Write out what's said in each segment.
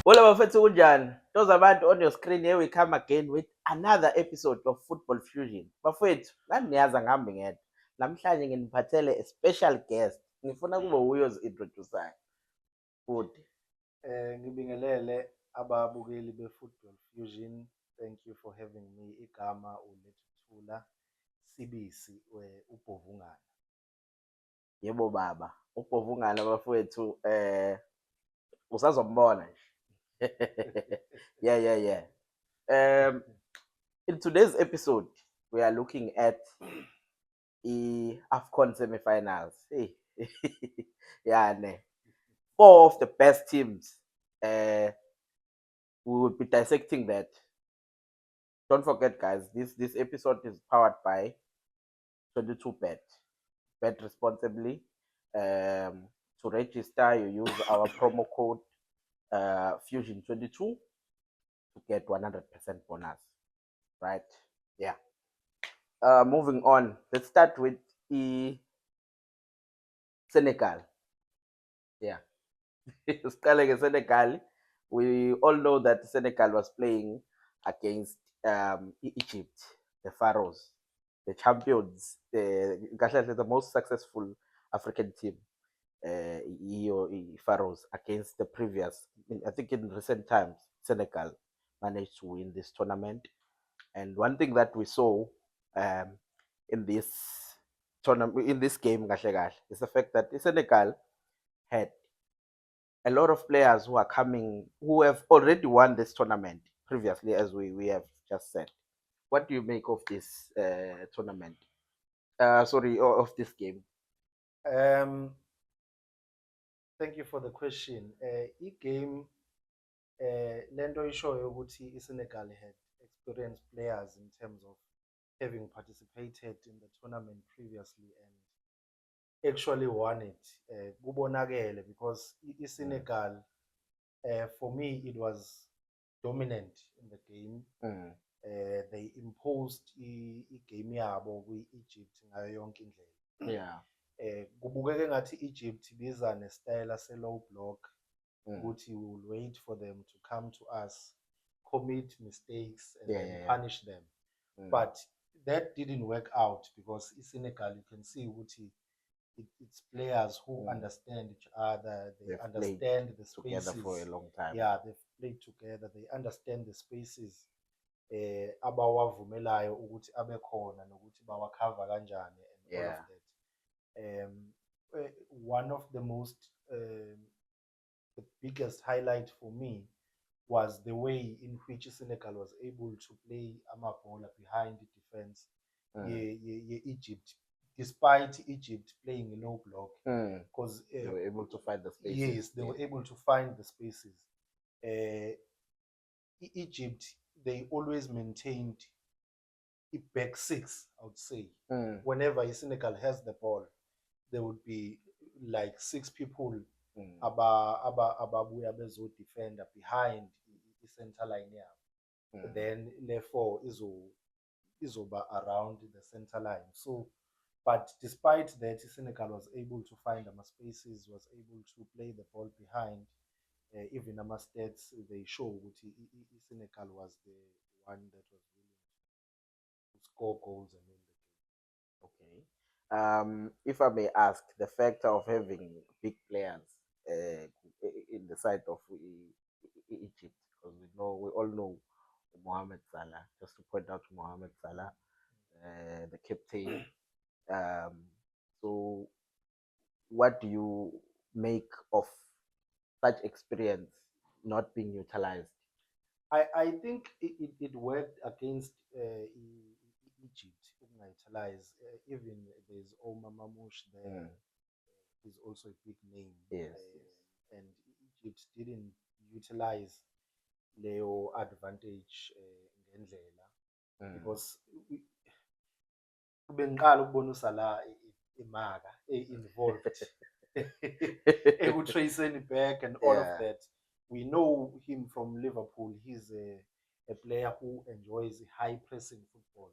Hola bafethu kunjani? Those abantu on your screen, here we come again with another episode of Football Fusion. Bafethu, nani niyazi ngihambe ngedwa. Namhlanje nginiphathele a special guest. Ngifuna kube uyo ozi-introduce-ayo. Futhi. Ngibingelele ababukeli be-Football Fusion. Thank you for having me. Igama uLethuthula Sibisi uBhovungana. Yebo baba. Ubhovungana bafethu usazombona nje. Yeah. In today's episode, we are looking at AFCON semi-finals. Hey. Yeah, ne. Four of the best teams. We will be dissecting that. Don't forget, guys, this episode is powered by 22bet. Bet responsibly. To register, you use our promo code Fusion22 to get 100% bonus. Right? Yeah. Moving on. Let's start with Senegal. Yeah. Siqale Senegal. We all know that Senegal was playing against Egypt, the Pharaohs, the champions, the most successful African team, Pharaohs, against the previous. I think in recent times, Senegal managed to win this tournament. And one thing that we saw um, in this tournament, in this game, is the fact that Senegal had a lot of players who are coming who have already won this tournament previously, as we have just said. What do you make of this tournament? Of this game. Um, Thank you for the question. I-game lento ishoyo ukuthi iSenegal had experienced players in terms of having participated in the tournament previously and actually won it. Kubonakele because iSenegal, for me, it was dominant in the game. They imposed igame yabo kwi-Egypt ngayo yonke indlela. Yeah. Kubukeke ngathi i-Egypt biza nesitayela se-low block ukuthi we will wait for them to come to us, commit mistakes and then punish them. But that didn't work out because Senegal, you can see ukuthi it's players who understand each other, they understand the spaces together for a long time. Yeah, they've played together, they understand the spaces abawavumelayo ukuthi abe khona nokuthi bawakhava kanjani and all of that. One of the most the biggest highlight for me was the way in which Senegal was able to play amabhola behind the defense Egypt, despite Egypt playing a low block, because they were able to find the spaces. Yes, they were able to find the spaces. Egypt, they always maintained a back six, I would say. Whenever Senegal has the ball, there would be like six people ababuya bezodefenda behind the center line yabo. Then therefore izoba around the center line. So, but despite that, Senegal was able to find spaces, was able to play the ball behind. Even stats they show that Senegal was the one that was willing to score goals and win the game. Okay. If I may ask, the factor of having big players in the side of Egypt, because we all know Mohamed Salah. Just to point out Mohamed Salah, the captain. So, what do you make of such experience not being utilized? I think it worked against Egypt. Utilize even there's Omar Mamouche there. He's also a big name. Yes. And Egypt didn't utilize Leo advantage ngendlela because bengiqala ukubona uSalah imaka involved ekutracing back and all of that. We know him from Liverpool. He's a player who enjoys high pressing football.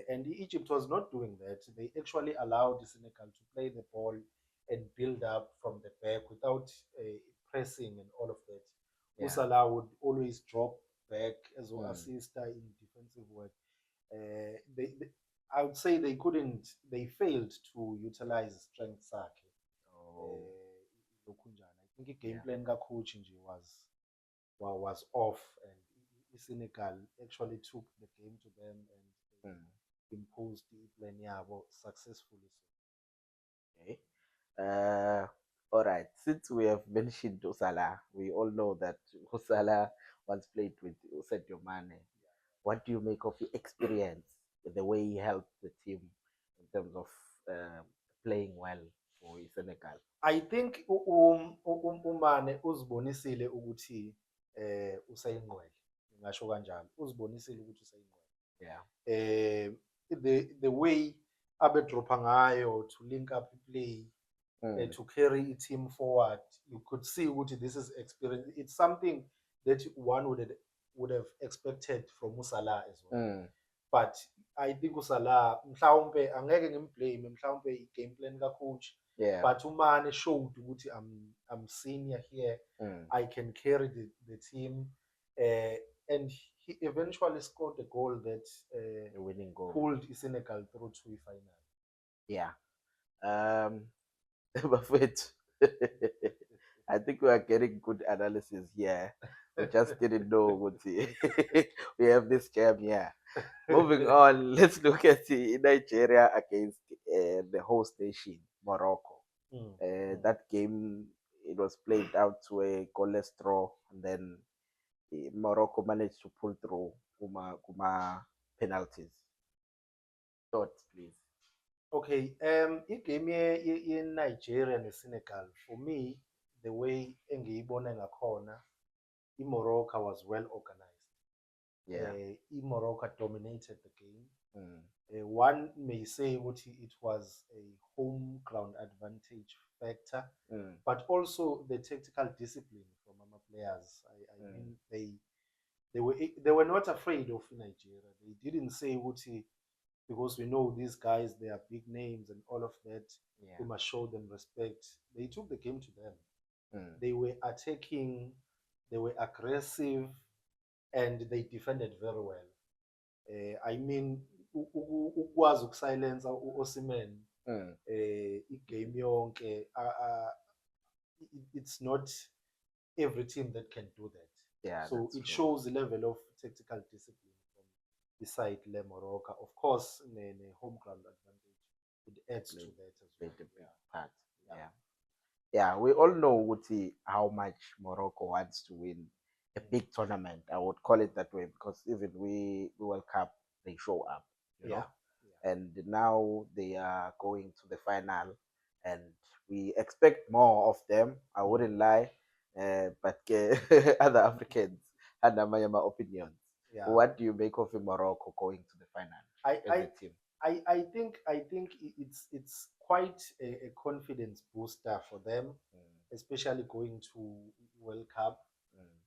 And Egypt was not doing that. They actually allowed Senegal to play the ball and build up from the back without pressing and all of that. Yeah. Salah would always drop back as an Mm. assister in defensive work. I would say they failed to utilize strengths sakhe. Oh, Lokhu njalo. I think i-game yeah. plan ka-coach nje was off, and Senegal actually took the game to them and Mm. imposed i-plan yabo successfully. Okay. Uh, all right. Since we have mentioned Salah, we all know that Salah once played with Sadio Mane. What do you make of the experience, the way he helped the team in terms of playing well for Senegal? I think uMane uzibonisile ukuthi usayingqwele, ngingasho kanjalo, uzibonisile ukuthi usayingqwele. Yeah. The way abedropha ngayo to link up play, to carry a team forward, you could see ukuthi this is experience. It's something that one would have expected from Salah as well. But I think uSalah mhlawumbe angeke ngimblame, mhlawumbe i-game plan ka-coach. Yeah. But Umane showed ukuthi I'm senior here. I can carry the team. And he eventually scored a goal that A winning goal. pulled Senegal through to the final. Yeah. Buffett. I think we are getting good analysis here. We just didn't know what we have this jam here. Moving on, let's look at Nigeria against the host nation, Morocco. That game, it was played out to a goalless draw, and then Morocco managed to pull through Kuma penalties. Thoughts, please. Okay, igame ye-Nigeria ne-Senegal, for me, the way engiyibone ngakhona, i-Morocco was well organized. Yeah. I-Morocco dominated the game. One may say it was a home ground advantage factor, but also the tactical discipline from our players. I mean, they were not afraid of Nigeria. They didn't say because we know these guys, they are big names and all of that. Yeah. We must show them respect. They took the game to them. They were attacking, they were aggressive, and they defended very well. I mean, ukwazi ukusilensa uOsimhen igame yonke, it's not every team that can do that. Yeah, so that's it true. shows the level of tactical discipline from the side Le Morocco. Of course, the home ground advantage, it adds to that as well. Played a big part. Yeah. Yeah, we all know how much Morocco wants to win a big tournament. I would call it that way because even we World Cup, they show up, you know. And now they are going to the final, and we expect more of them. I wouldn't lie, but other Africans had my opinions. Yeah. What do you make of Morocco going to the final as a team? I think it's quite a confidence booster for them, especially going to World Cup.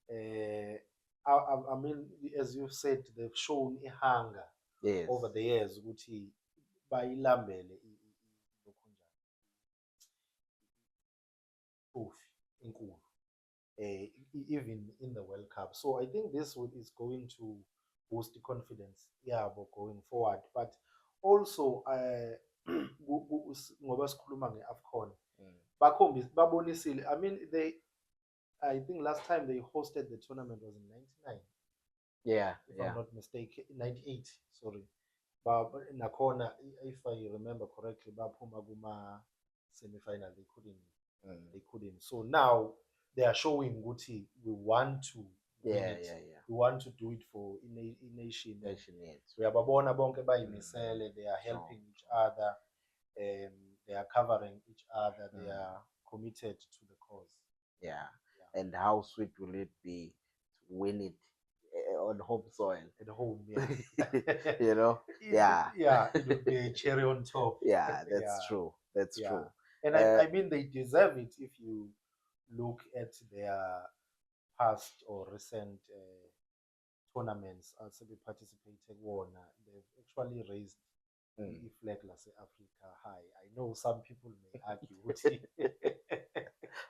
I mean, as you've said, they've shown a hunger over the years ukuthi bayilambele trophy enkulu, even in the World Cup. So I think this is going to boost the confidence yabo going forward. But also ngoba sikhuluma nge-AFCON, babonisile. I mean, I think last time they hosted the tournament was in 99. Yeah, if I'm not mistaken, 98. Sorry, but nakhona, if I remember correctly, baphuma kuma semi-final. They couldn't. So now they are showing ukuthi we want to win it. We want to do it for nation. Uyababona bonke bayimisele. They are helping each other. They are covering each other. They are committed to the cause. Yeah. And how sweet will it be to win it on home soil? At home, yeah. You know? Yeah, it would be a cherry on top. Yeah, that's true. That's true. And I mean, they deserve it if you look at their past or recent tournaments as they participated. They've actually raised the flag Africa high. I know some people may argue with it.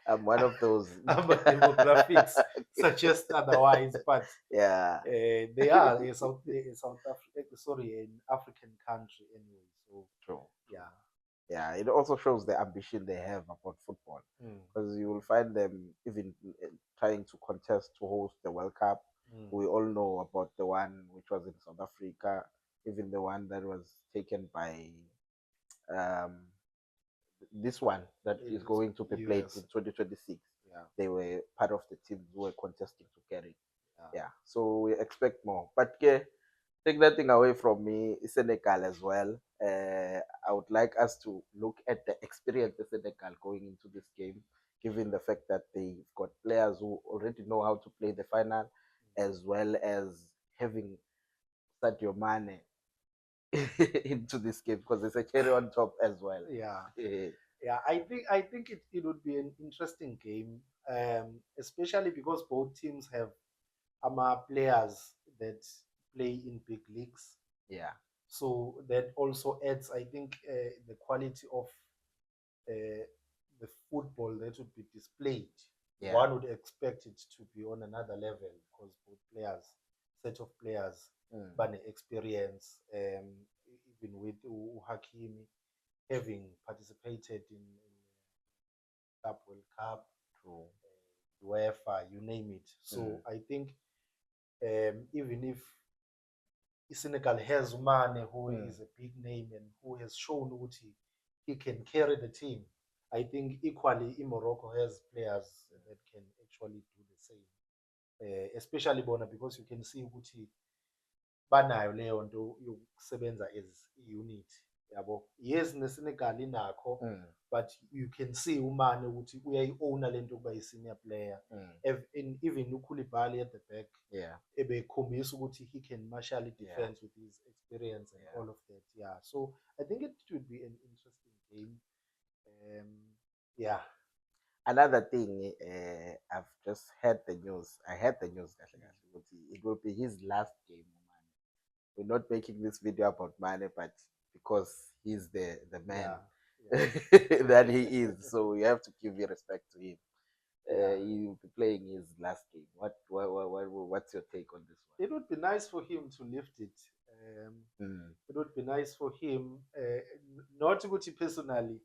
I'm one of those. Our demographics suggest otherwise, but Yeah, they are a South Africa, sorry, an African country anyway. So true. yeah. Yeah, it also shows the ambition they have about football Mm, because you will find them even trying to contest to host the World Cup. mm. We all know about the one which was in South Africa, even the one that was taken by um, this one that is It's going to be played in US. 2026. Yeah, They were part of the teams who were contesting to carry. yeah. Yeah, so we expect more. But take that thing away from me, Senegal as well. I would like us to look at the experience of Senegal going into this game, given the fact that they've got players who already know how to play the final, as well as having Sadio Mane into this game because it's a cherry on top as well. Yeah, Eh, yeah. I think it would be an interesting game, especially because both teams have players that play in big leagues. yeah, So that also adds, I think, the quality of uh, the football that would be displayed. yeah. One would expect it to be on another level because both players, set of players, Mm, but the experience, even with Hakimi having participated in Club World Cup, true. UEFA, you name it. Mm, So I think even if Senegal has Mane, who mm, is a big name and who has shown Uti he can carry the team. I think equally in Morocco has players that can actually do the same. Especially bona because you can see ukuthi banayo leyo nto yokusebenza as unit yabo. Yes, neSenegal inakho, mm, but you can see umane ukuthi uyayi-owna lento yokuba yi-senior player. mm, Even uKoulibaly at the back yeah, ebekhombisa ukuthi he can marshal yeah, defense with his experience and yeah. all of that. Yeah, so I think it would be an interesting game. Um, yeah, Another thing, I've just heard the news. I heard the news kahle kahle ukuthi it will be his last game, Mane. We're not making this video about Mane, but because he's the man yeah, that he is, so we have to give you respect to him. yeah. He will be playing his last game. What's your take on this It would be nice for him to lift it. one? It would be nice for him, not ukuthi personally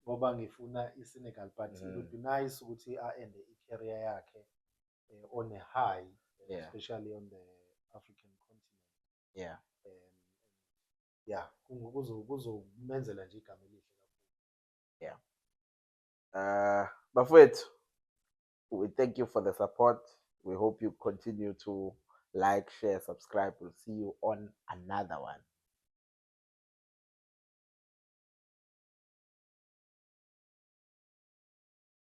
ngoba ngifuna iSenegal, but it would be nice ukuthi a-ende i-career yakhe on a high, Yeah, especially on the African continent. yeah. Um, yeah, kuzomenzela nje igama elihle kakhulu. Yeah. Bafowethu, we thank you for the support. We hope you continue to like, share, subscribe. We'll see you on another one.